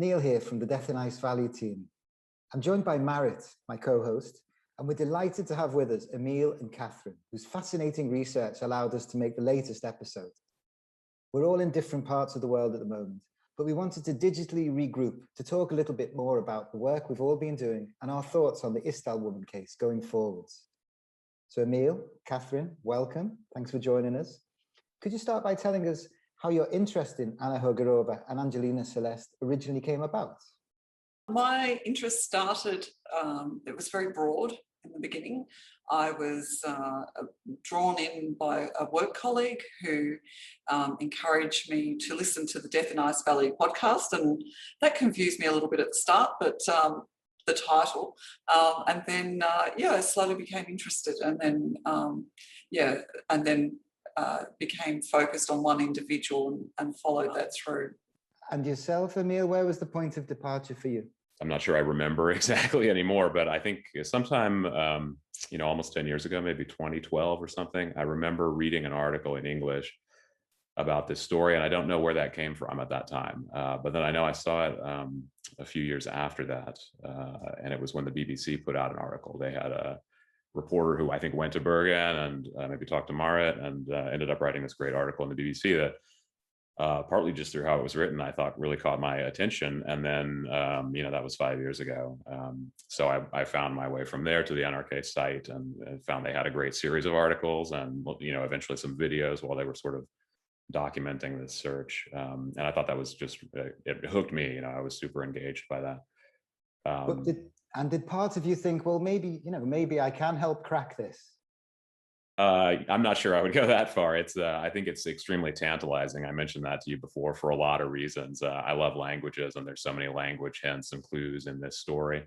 Neil here from the Death in Ice Valley team. I'm joined by Marit, my co-host, and we're delighted to have with us Emil and Catherine, whose fascinating research allowed us to make the latest episode. We're all in different parts of the world at the moment, but we wanted to digitally regroup to talk a little bit more about the work we've all been doing and our thoughts on the Isdal woman case going forwards. So Emil, Catherine, welcome. Thanks for joining us. Could you start by telling us how your interest in Anna Hogarova and Angelina Celeste originally came about? My interest started, it was very broad in the beginning. I was drawn in by a work colleague who encouraged me to listen to the Death in Ice Valley podcast, and that confused me a little bit at the start, but the title, and then I slowly became interested, and then became focused on one individual and followed that through. And yourself, Emil, where was the point of departure for you? I'm not sure I remember exactly anymore, but I think sometime, almost 10 years ago, maybe 2012 or something, I remember reading an article in English about this story, and I don't know where that came from at that time. But then I know I saw it a few years after that, and it was when the BBC put out an article. They had a reporter who I think went to Bergen and maybe talked to Marit and ended up writing this great article in the BBC that partly just through how it was written, I thought really caught my attention. And then, that was 5 years ago. So I found my way from there to the NRK site and found they had a great series of articles and, eventually some videos while they were sort of documenting this search. And I thought that was just, it hooked me. I was super engaged by that. Did part of you think, well, maybe I can help crack this? I'm not sure I would go that far. I think it's extremely tantalizing. I mentioned that to you before for a lot of reasons. I love languages, and there's so many language hints and clues in this story.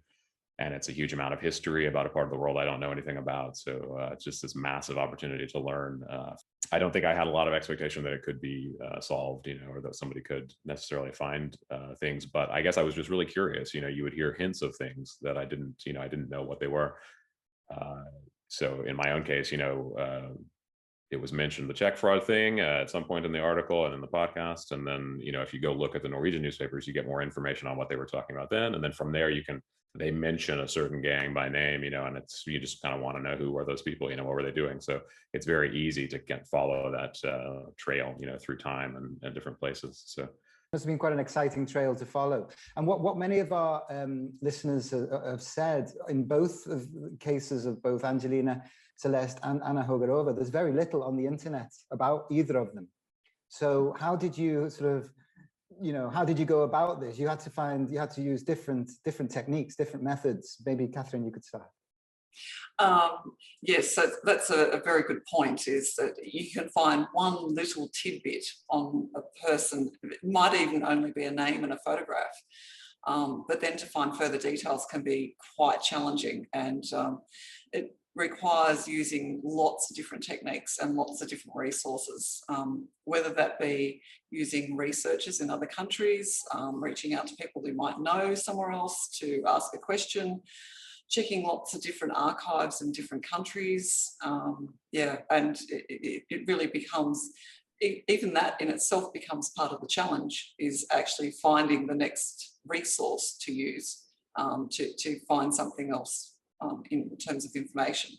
And it's a huge amount of history about a part of the world I don't know anything about. So it's just this massive opportunity to learn. I don't think I had a lot of expectation that it could be solved, or that somebody could necessarily find things. But I guess I was just really curious. You would hear hints of things that I didn't know what they were. So in my own case, it was mentioned the check fraud thing at some point in the article and in the podcast. And then, if you go look at the Norwegian newspapers, you get more information on what they were talking about then. And then from there, they mention a certain gang by name, and you just kind of want to know who are those people, what were they doing? So it's very easy to follow that trail, through time and different places. So must have been quite an exciting trail to follow. And what many of our listeners have said in both of the cases of both Angelina Celeste and Anna Hogarova, there's very little on the internet about either of them. So how did you how did you go about this? You had to use different techniques, different methods. Maybe Catherine, you could start. Yes, so that's a very good point, is that you can find one little tidbit on a person. It might even only be a name and a photograph, but then to find further details can be quite challenging, and it requires using lots of different techniques and lots of different resources, whether that be using researchers in other countries, reaching out to people who might know somewhere else to ask a question, checking lots of different archives in different countries. And it really becomes, even that in itself becomes part of the challenge, is actually finding the next resource to use to find something else in terms of information.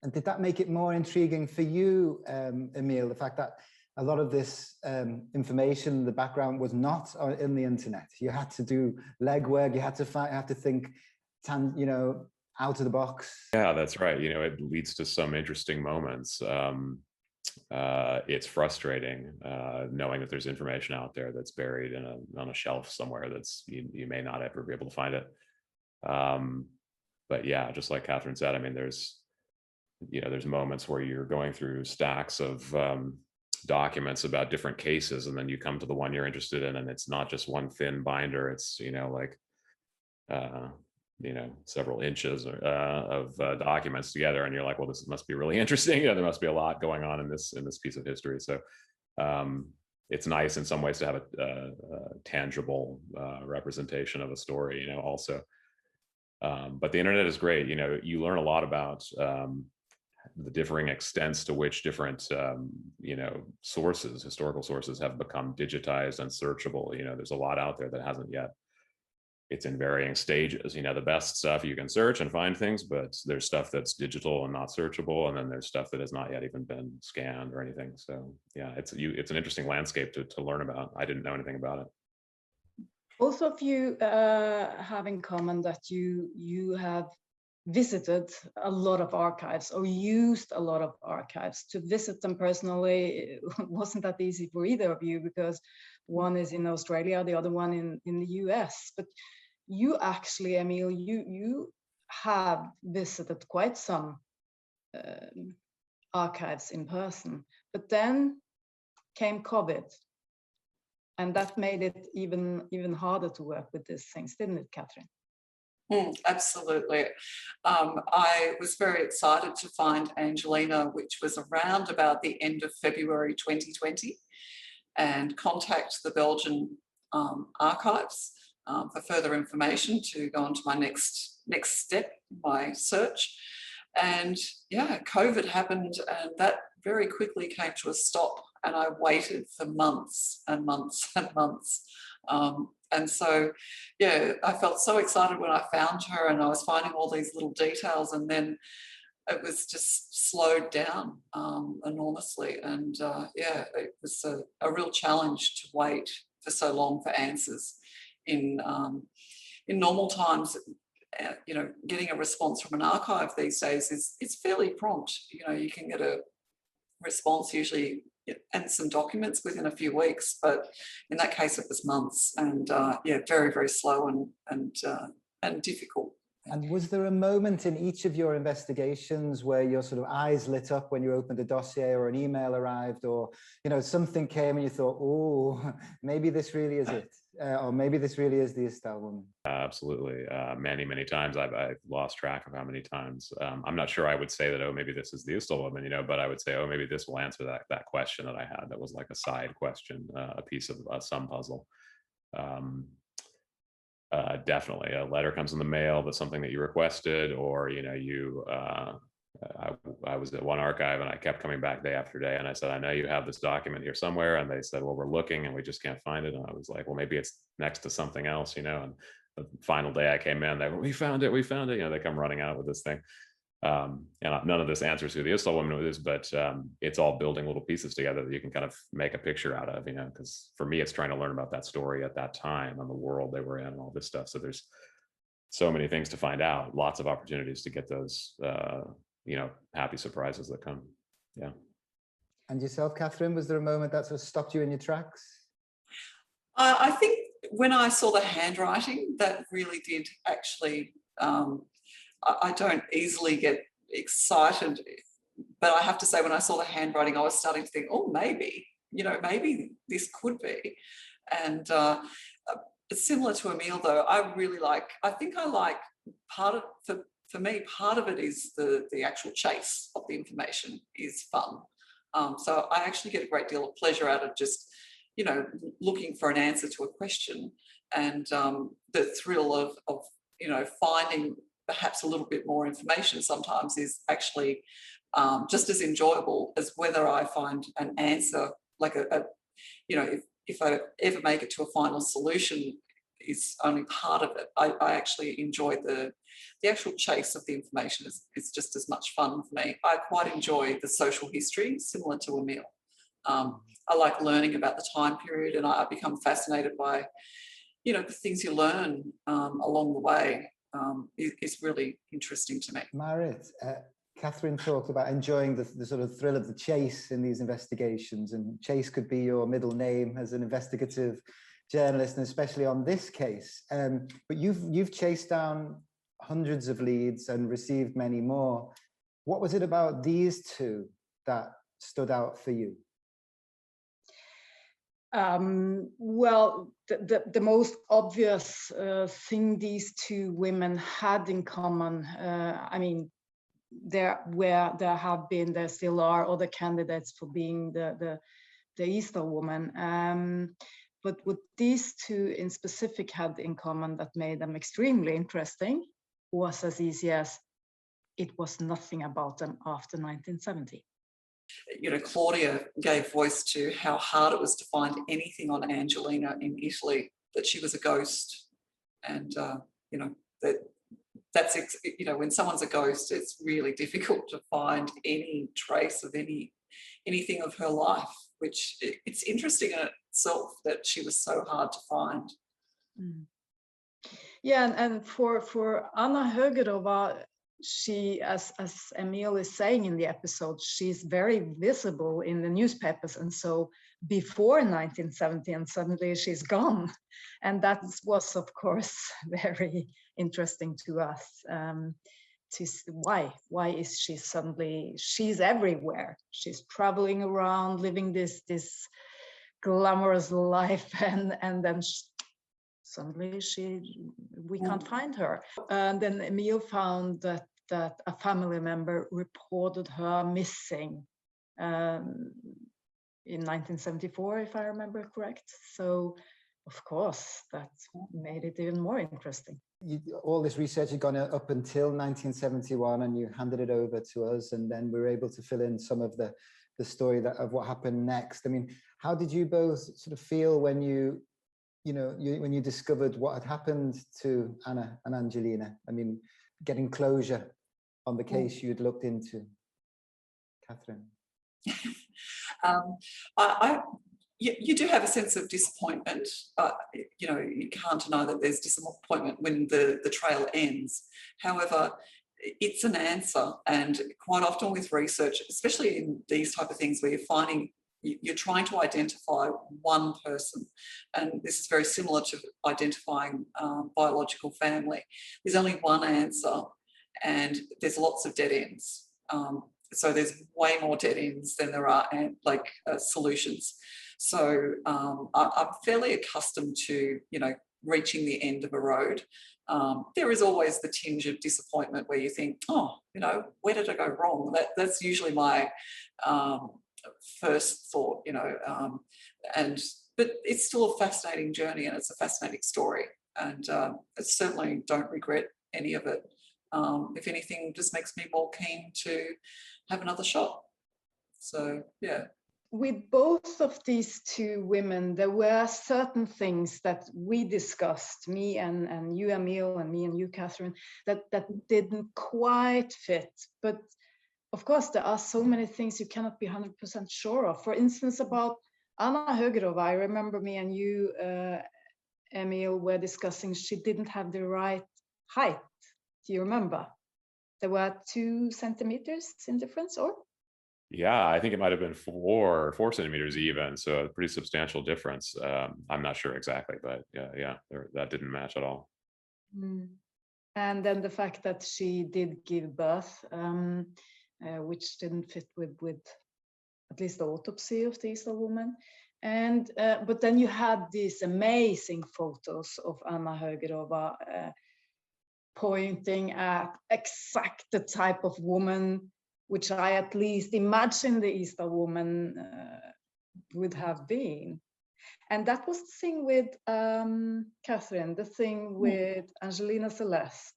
And did that make it more intriguing for you, Emil, the fact that a lot of this information, the background, was not in the internet? You had to do legwork, you had to think, out of the box. Yeah, that's right. It leads to some interesting moments. It's frustrating knowing that there's information out there that's buried on a shelf somewhere that's you may not ever be able to find it. But yeah, just like Catherine said, I mean, there's moments where you're going through stacks of documents about different cases, and then you come to the one you're interested in, and it's not just one thin binder. It's several inches of documents together, and you're like, well, this must be really interesting. There must be a lot going on in this piece of history. So it's nice in some ways to have a tangible representation of a story, also. But the internet is great. You learn a lot about the differing extents to which different sources, historical sources, have become digitized and searchable. There's a lot out there that hasn't yet. It's in varying stages. The best stuff you can search and find things, but there's stuff that's digital and not searchable, and then there's stuff that has not yet even been scanned or anything. So yeah, it's an interesting landscape to learn about. I didn't know anything about it. Both of you have in common that you have visited a lot of archives, or used a lot of archives. To visit them personally wasn't that easy for either of you, because one is in Australia, the other one in the US. But you actually, Emil, you have visited quite some archives in person, but then came COVID, and that made it even harder to work with these things, didn't it, Catherine? Absolutely. I was very excited to find Angelina, which was around about the end of February 2020, and contact the Belgian archives for further information to go on to my next step, my search. And yeah, COVID happened, and that very quickly came to a stop, and I waited for months and months and months. And so, yeah, I felt so excited when I found her, and I was finding all these little details, and then it was just slowed down enormously. And yeah, it was a real challenge to wait for so long for answers. In normal times, getting a response from an archive these days it's fairly prompt. You can get a response usually and some documents within a few weeks, but in that case it was months, and yeah, very, very slow and difficult. And was there a moment in each of your investigations where your sort of eyes lit up when you opened a dossier or an email arrived, or something came and you thought, oh, maybe this really is it, or maybe this really is the Estelle woman? Absolutely. Many times. I've lost track of how many times. I'm not sure I would say that, oh, maybe this is the Estelle woman, but I would say, oh, maybe this will answer that question that I had that was like a side question, a piece of some puzzle. Definitely a letter comes in the mail that's something that you requested, or I was at one archive and I kept coming back day after day, and I said, I know you have this document here somewhere, and they said, well, we're looking and we just can't find it. And I was like, well, maybe it's next to something else, and the final day I came in, they were, we found it, they come running out with this thing. And none of this answers who the Estelle woman is, but it's all building little pieces together that you can kind of make a picture out of, because for me, it's trying to learn about that story at that time and the world they were in and all this stuff. So there's so many things to find out, lots of opportunities to get those, happy surprises that come. Yeah. And yourself, Catherine, was there a moment that sort of stopped you in your tracks? I think when I saw the handwriting, that really did actually, I don't easily get excited, but I have to say when I saw the handwriting, I was starting to think, oh, maybe this could be. And it's similar to Emil, though. I think I like part of, for me, part of it is the actual chase of the information is fun. So I actually get a great deal of pleasure out of just, looking for an answer to a question, and the thrill of finding perhaps a little bit more information sometimes is actually just as enjoyable as whether I find an answer, like if I ever make it to a final solution is only part of it. I actually enjoy the actual chase of the information. It's just as much fun for me. I quite enjoy the social history, similar to Emil. I like learning about the time period, and I become fascinated by, the things you learn along the way. Is really interesting to me. Marit, Catherine talked about enjoying the sort of thrill of the chase in these investigations, and chase could be your middle name as an investigative journalist, and especially on this case. But you've chased down hundreds of leads and received many more. What was it about these two that stood out for you? Well, the most obvious thing these two women had in common, there still are other candidates for being the Estelle woman. But what these two in specific had in common that made them extremely interesting was as easy as it was nothing about them after 1970. You know, Claudia gave voice to how hard it was to find anything on Angelina in Italy, that she was a ghost. And, you know, that's, you know, when someone's a ghost, it's really difficult to find any trace of anything of her life, which it's interesting in itself that she was so hard to find. Mm. Yeah, and for Anna Högerova, she, as Emil is saying in the episode, she's very visible in the newspapers, and so before 1970, and suddenly she's gone, and that was, of course, very interesting to us. To see why is she suddenly, she's everywhere, she's traveling around, living this glamorous life, and then suddenly we can't find her. And then Emil found that a family member reported her missing in 1974, if I remember correct. So, of course, that made it even more interesting. All this research had gone up until 1971, and you handed it over to us, and then we were able to fill in some of the story of what happened next. I mean, how did you both sort of feel when when you discovered what had happened to Anna and Angelina? I mean, getting closure on the case you'd looked into. Catherine? You do have a sense of disappointment. You know, you can't deny that there's disappointment when the trail ends. However, it's an answer, and quite often with research, especially in these type of things where you're trying to identify one person, and this is very similar to identifying biological family. There's only one answer, and there's lots of dead ends. So there's way more dead ends than there are solutions. So I'm fairly accustomed to, you know, reaching the end of a road. There is always the tinge of disappointment where you think, oh, you know, where did I go wrong? That's usually my first thought, you know, but it's still a fascinating journey, and it's a fascinating story, and I certainly don't regret any of it. If anything, just makes me more keen to have another shot. So, yeah. With both of these two women, there were certain things that we discussed, me and you, Emil, and me and you, Catherine, that didn't quite fit. But of course, there are so many things you cannot be 100% sure of. For instance, about Anna Högerova, I remember me and you, Emil, were discussing she didn't have the right height. Do you remember? There were 2 centimeters in difference, or? Yeah, I think it might have been 4 centimeters even, so a pretty substantial difference. I'm not sure exactly, but yeah, that didn't match at all. And then the fact that she did give birth, which didn't fit with at least the autopsy of the Isdal woman. And but then you had these amazing photos of Anna Högerova pointing at exact the type of woman which I at least imagine the Isdal woman would have been. And that was the thing with Catherine, the thing with Angelina Celeste.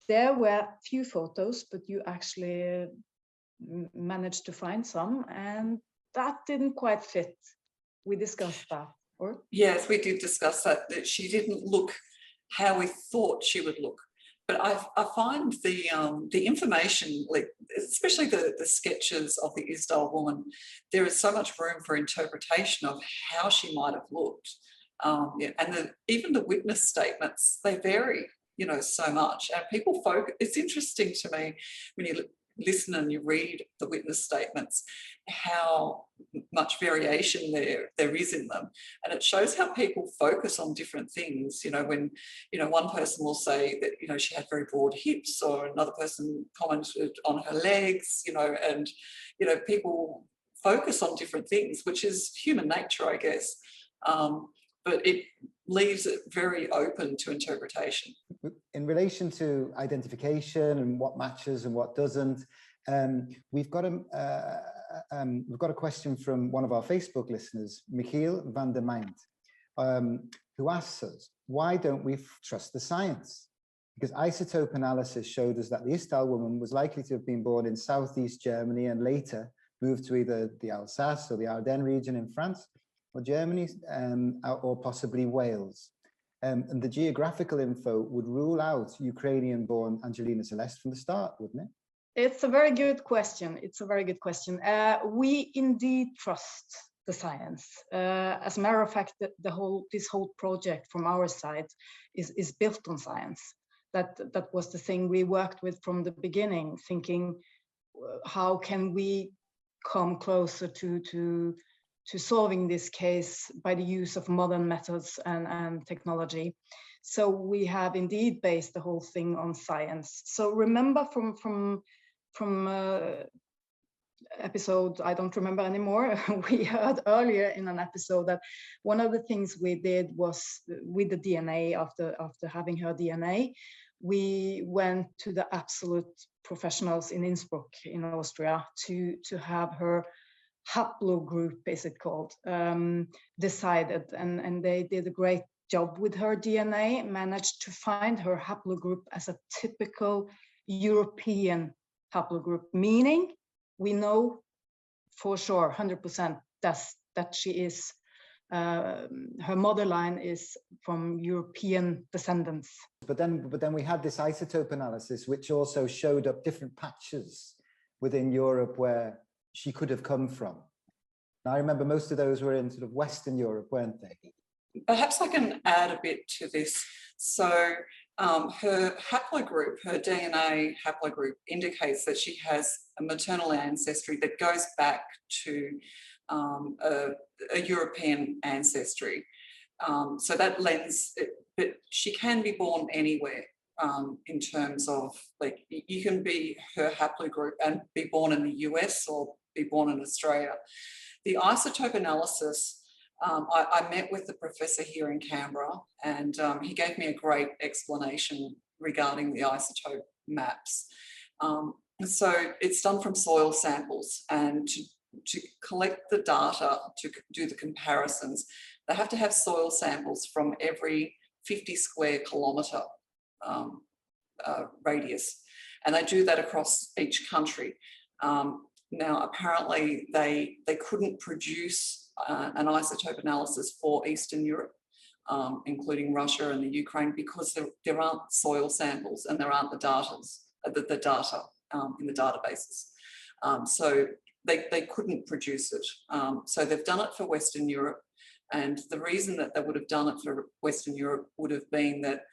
There were few photos, but you actually managed to find some, and that didn't quite fit. We discussed that, or? Yes, we did discuss that she didn't look how we thought she would look. But I find the information, like especially the sketches of the Isdal woman, there is so much room for interpretation of how she might have looked. And even the witness statements, they vary, you know, so much. And people focus, it's interesting to me when you listen and you read the witness statements, how much variation there is in them. And it shows how people focus on different things. You know, when, you know, one person will say that, you know, she had very broad hips, or another person commented on her legs, you know, and, you know, people focus on different things, which is human nature, I guess. But it leaves it very open to interpretation. In relation to identification and what matches and what doesn't, we've got a question from one of our Facebook listeners, Michiel van der Meint, who asks us, why don't we trust the science? because isotope analysis showed us that the Istal woman was likely to have been born in southeast Germany and later moved to either the Alsace or the Ardennes region in France or Germany, or possibly Wales. And the geographical info would rule out Ukrainian-born Angelina Celeste from the start, wouldn't it? It's a very good question. It's a very good question. We indeed trust the science. As a matter of fact, this whole project from our side is built on science. That was the thing we worked with from the beginning, thinking, how can we come closer to solving this case by the use of modern methods and technology. So we have indeed based the whole thing on science. So remember from episode, I don't remember anymore, we heard earlier in an episode that one of the things we did was with the DNA, after having her DNA, we went to the absolute professionals in Innsbruck in Austria to have her haplogroup, is it called, decided, and they did a great job with her DNA, managed to find her haplogroup as a typical European haplogroup, meaning we know for sure 100% that she is, her mother line is from European descendants. But then we had this isotope analysis, which also showed up different patches within Europe where she could have come from. And I remember most of those were in sort of Western Europe, weren't they? Perhaps I can add a bit to this. So her haplogroup, her DNA haplogroup, indicates that she has a maternal ancestry that goes back to a European ancestry. So that lends, but she can be born anywhere. In terms of, like, you can be her haplogroup and be born in the US or be born in Australia. The isotope analysis, I met with the professor here in Canberra, and he gave me a great explanation regarding the isotope maps. So it's done from soil samples, and to collect the data, to do the comparisons, they have to have soil samples from every 50 square kilometre radius, and they do that across each country. Now, apparently, they couldn't produce an isotope analysis for Eastern Europe, including Russia and the Ukraine, because there aren't soil samples and there aren't the data in the databases. So they couldn't produce it. So they've done it for Western Europe, and the reason that they would have done it for Western Europe would have been that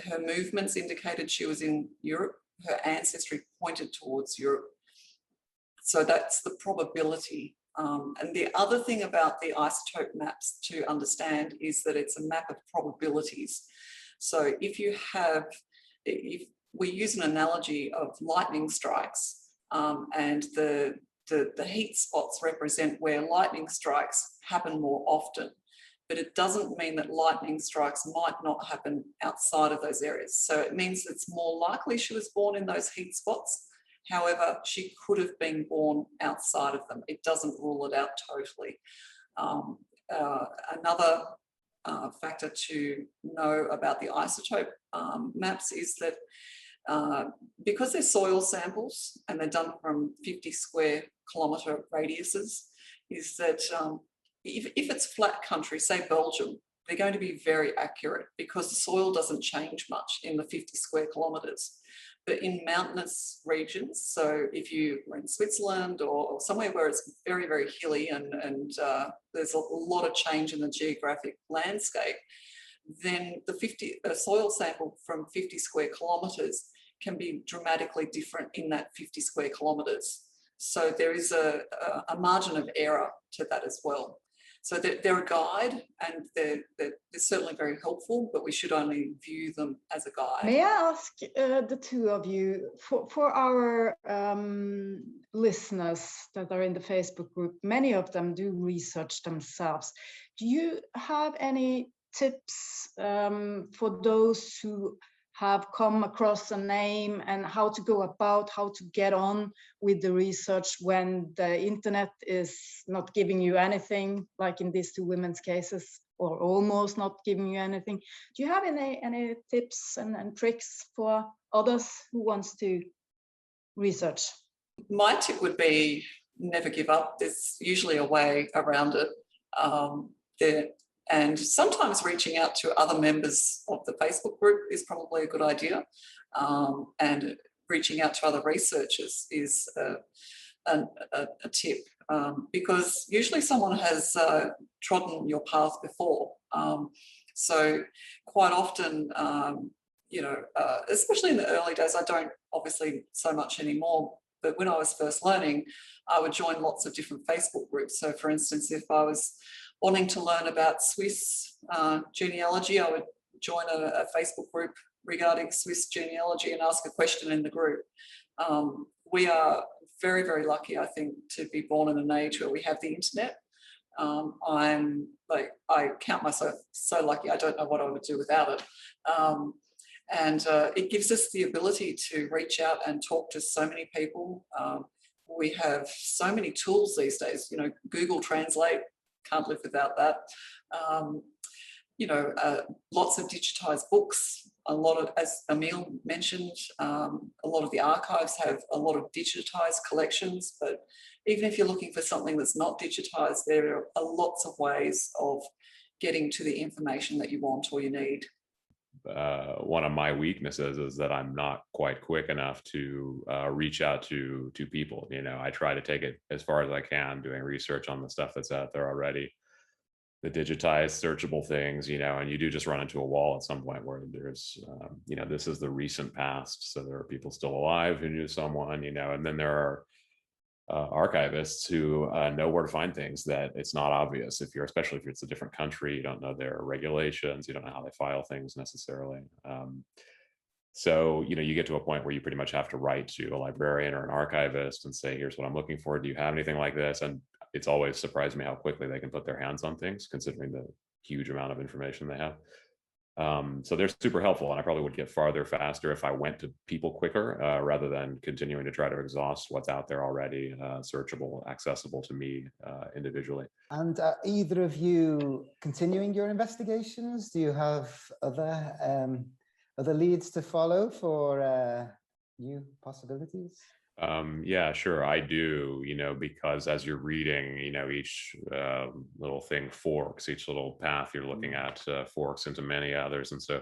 her movements indicated she was in Europe, her ancestry pointed towards Europe. So that's the probability. And the other thing about the isotope maps to understand is that it's a map of probabilities. So if we use an analogy of lightning strikes, and the heat spots represent where lightning strikes happen more often, but it doesn't mean that lightning strikes might not happen outside of those areas. So it means it's more likely she was born in those heat spots. However, she could have been born outside of them. It doesn't rule it out totally. Another factor to know about the isotope maps is that because they're soil samples and they're done from 50 square kilometre radiuses, is that if it's flat country, say Belgium, they're going to be very accurate because the soil doesn't change much in the 50 square kilometres. But in mountainous regions, so if you were in Switzerland or somewhere where it's very, very hilly and there's a lot of change in the geographic landscape, then the soil sample from 50 square kilometres can be dramatically different in that 50 square kilometres. So there is a margin of error to that as well. So they're a guide, and they're certainly very helpful, but we should only view them as a guide. May I ask the two of you, for our listeners that are in the Facebook group, many of them do research themselves. Do you have any tips for those who have come across a name and how to go about, how to get on with the research when the internet is not giving you anything, like in these two women's cases, or almost not giving you anything. Do you have any tips and tricks for others who wants to research? My tip would be never give up. There's usually a way around it. And sometimes reaching out to other members of the Facebook group is probably a good idea. And reaching out to other researchers is a tip, because usually someone has trodden your path before. So quite often, especially in the early days, I don't obviously so much anymore, but when I was first learning, I would join lots of different Facebook groups. So for instance, if I was wanting to learn about Swiss genealogy, I would join a Facebook group regarding Swiss genealogy and ask a question in the group. We are very, very lucky, I think, to be born in an age where we have the internet. I count myself so lucky. I don't know what I would do without it. And it gives us the ability to reach out and talk to so many people. We have so many tools these days, Google Translate, can't live without that. Lots of digitized books, a lot of, as Emil mentioned, a lot of the archives have a lot of digitized collections, but even if you're looking for something that's not digitized, there are lots of ways of getting to the information that you want or you need. One of my weaknesses is that I'm not quite quick enough to reach out to people. I try to take it as far as I can, doing research on the stuff that's out there already, the digitized searchable things, and you do just run into a wall at some point where there's, this is the recent past. So there are people still alive who knew someone, and then there are archivists who know where to find things that it's not obvious. Especially if it's a different country, you don't know their regulations, you don't know how they file things necessarily. So, you get to a point where you pretty much have to write to a librarian or an archivist and say, here's what I'm looking for. Do you have anything like this? And it's always surprised me how quickly they can put their hands on things, considering the huge amount of information they have. So they're super helpful, and I probably would get farther faster if I went to people quicker, rather than continuing to try to exhaust what's out there already, searchable, accessible to me individually. And either of you continuing your investigations? Do you have other leads to follow for new possibilities? Yeah, sure, I do, because as you're reading, each little thing forks, each little path you're looking at forks into many others. And so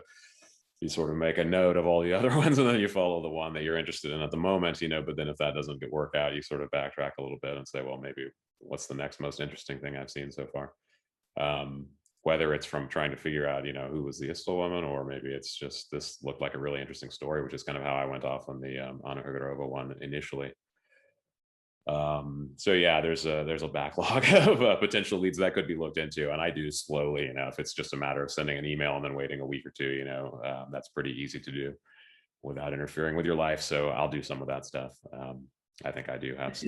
you sort of make a note of all the other ones, and then you follow the one that you're interested in at the moment, but then if that doesn't work out, you sort of backtrack a little bit and say, well, maybe what's the next most interesting thing I've seen so far? Whether it's from trying to figure out, who was the Istel woman, or maybe it's just this looked like a really interesting story, which is kind of how I went off on the Anna Hugerova one initially. So yeah, there's a backlog of potential leads that could be looked into, and I do slowly. If it's just a matter of sending an email and then waiting a week or two, that's pretty easy to do without interfering with your life. So I'll do some of that stuff. I think I do have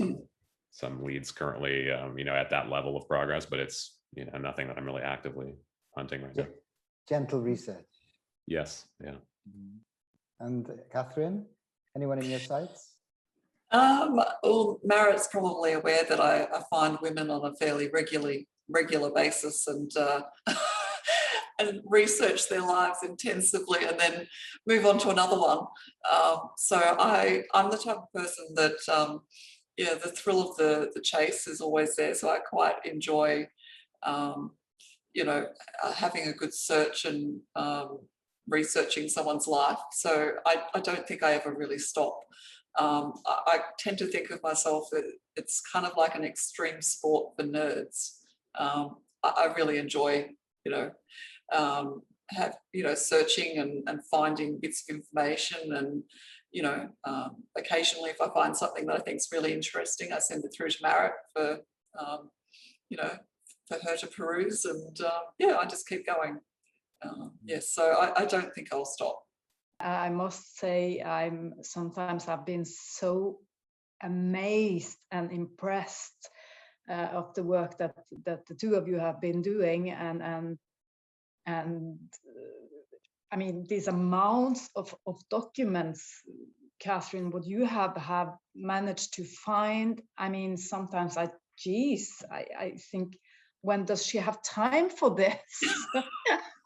some leads currently, at that level of progress, but it's nothing that I'm really actively hunting right now. Gentle research. Yes. Yeah. And Catherine, anyone in your sights? Well, Marit's probably aware that I find women on a fairly regular basis and and research their lives intensively and then move on to another one. So I'm the type of person that the thrill of the chase is always there. So I quite enjoy having a good search and researching someone's life. So I don't think I ever really stop. I tend to think of myself that it's kind of like an extreme sport for nerds. I really enjoy, searching and finding bits of information, and occasionally if I find something that I think is really interesting, I send it through to Marit for her to peruse, and I just keep going. So I don't think I'll stop. I must say, sometimes I've been so amazed and impressed of the work that the two of you have been doing, and I mean, these amounts of documents, Catherine, what you have managed to find. I mean, sometimes I think, when does she have time for this?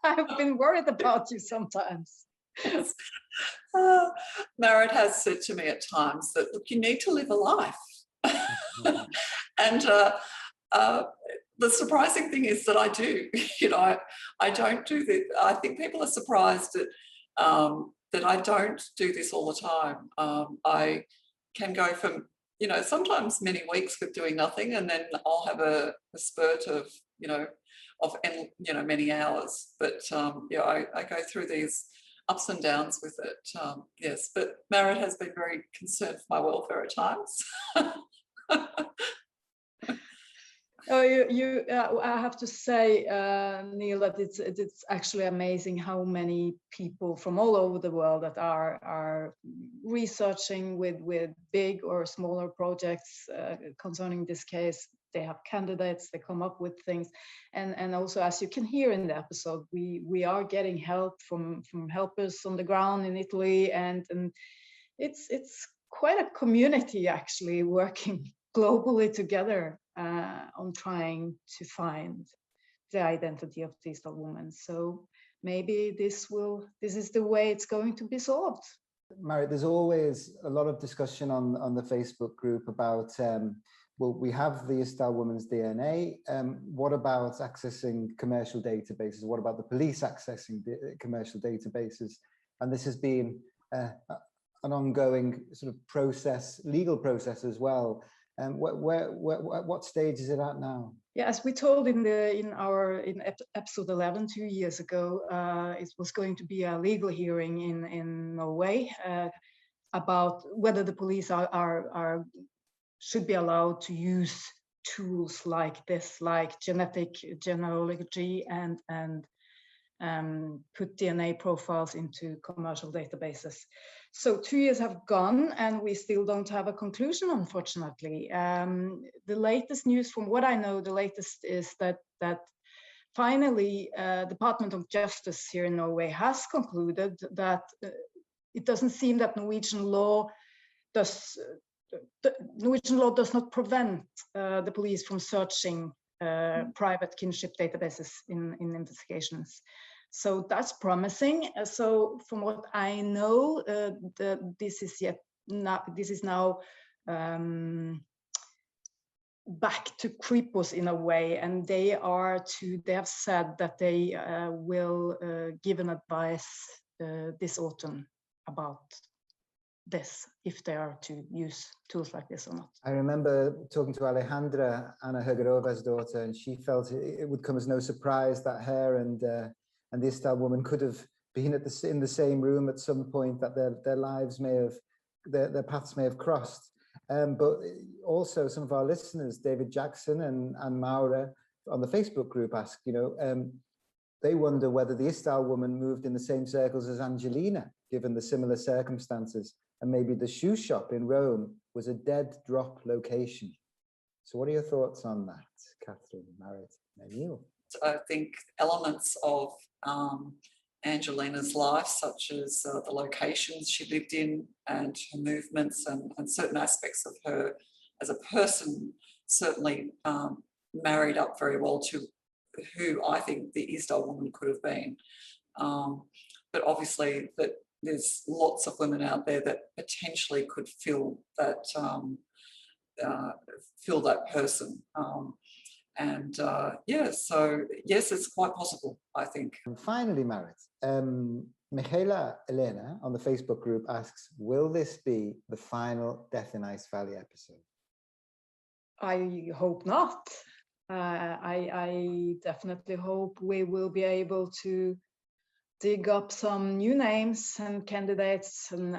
I've been worried about you sometimes. Yes. Marit has said to me at times that, look, you need to live a life. And the surprising thing is that I do. You know, I don't do this. I think people are surprised that I don't do this all the time. I can go from, you know, sometimes many weeks with doing nothing, and then I'll have a spurt of, many hours. But I go through these ups and downs with it. Yes, but Marit has been very concerned for my welfare at times. Oh, I have to say, Neil, that it's actually amazing how many people from all over the world that are researching with big or smaller projects concerning this case. They have candidates, they come up with things, and also, as you can hear in the episode, we are getting help from helpers on the ground in Italy, and it's quite a community actually working globally together on trying to find the identity of these women. So maybe this is the way it's going to be solved. Marit, there's always a lot of discussion on the Facebook group about, well, we have the Isdal woman's DNA. What about accessing commercial databases? What about the police accessing commercial databases? And this has been an ongoing sort of process, legal process as well. What stage is it at now? Yeah, as we told in episode 11 2 years ago, it was going to be a legal hearing in Norway about whether the police should be allowed to use tools like this, like genetic genealogy, and put DNA profiles into commercial databases. So 2 years have gone, and we still don't have a conclusion, unfortunately. The latest news, from what I know, the latest is that finally, Department of Justice here in Norway has concluded that it doesn't seem that Norwegian law does not prevent the police from searching private kinship databases in investigations. So that's promising. So from what I know, this is now back to Kripos in a way, and they have said that they will give an advice this autumn about this, if they are to use tools like this or not. I remember talking to Alejandra, Anna Higuerova's daughter, and she felt it would come as no surprise that her and the Isdal woman could have been in the same room at some point, that their lives may have, their paths may have crossed. But also some of our listeners, David Jackson and Maura on the Facebook group, ask, they wonder whether the Isdal woman moved in the same circles as Angelina, given the similar circumstances, and maybe the shoe shop in Rome was a dead drop location. So what are your thoughts on that, Catherine, Marit, and Neil? I think elements of Angelina's life, such as the locations she lived in and her movements and certain aspects of her as a person, certainly married up very well to who I think the Isdal woman could have been. But obviously that there's lots of women out there that potentially could fill that person. So yes, it's quite possible, I think. And finally, Marit, Michaela Elena on the Facebook group asks, will this be the final Death in Ice Valley episode? I hope not. I definitely hope we will be able to dig up some new names and candidates, and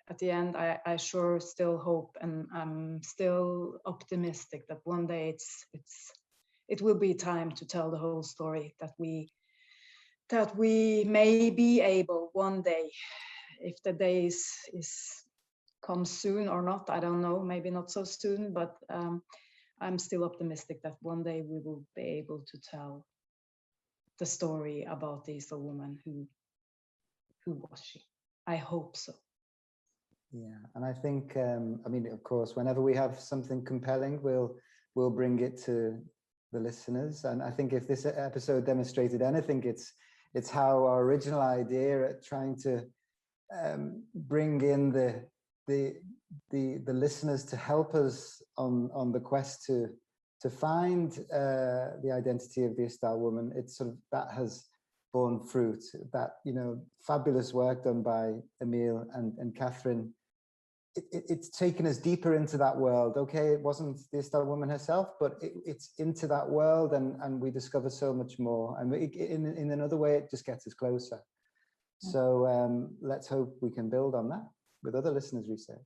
at the end, I sure still hope, and I'm still optimistic that one day it will be time to tell the whole story, that we may be able one day, if the day is comes soon or not, I don't know, maybe not so soon, but I'm still optimistic that one day we will be able to tell the story about these women who who was she? I hope so. Yeah, and I think, I mean, of course, whenever we have something compelling, we'll bring it to the listeners. And I think if this episode demonstrated anything, it's how our original idea at trying to bring in the listeners to help us on the quest to find the identity of the Istar woman. It's sort of that has borne fruit. That, you know, fabulous work done by Emil and Catherine. It's taken us deeper into that world. Okay, it wasn't the Istar woman herself, but it's into that world, and we discover so much more. And in another way, it just gets us closer. So let's hope we can build on that with other listeners' research.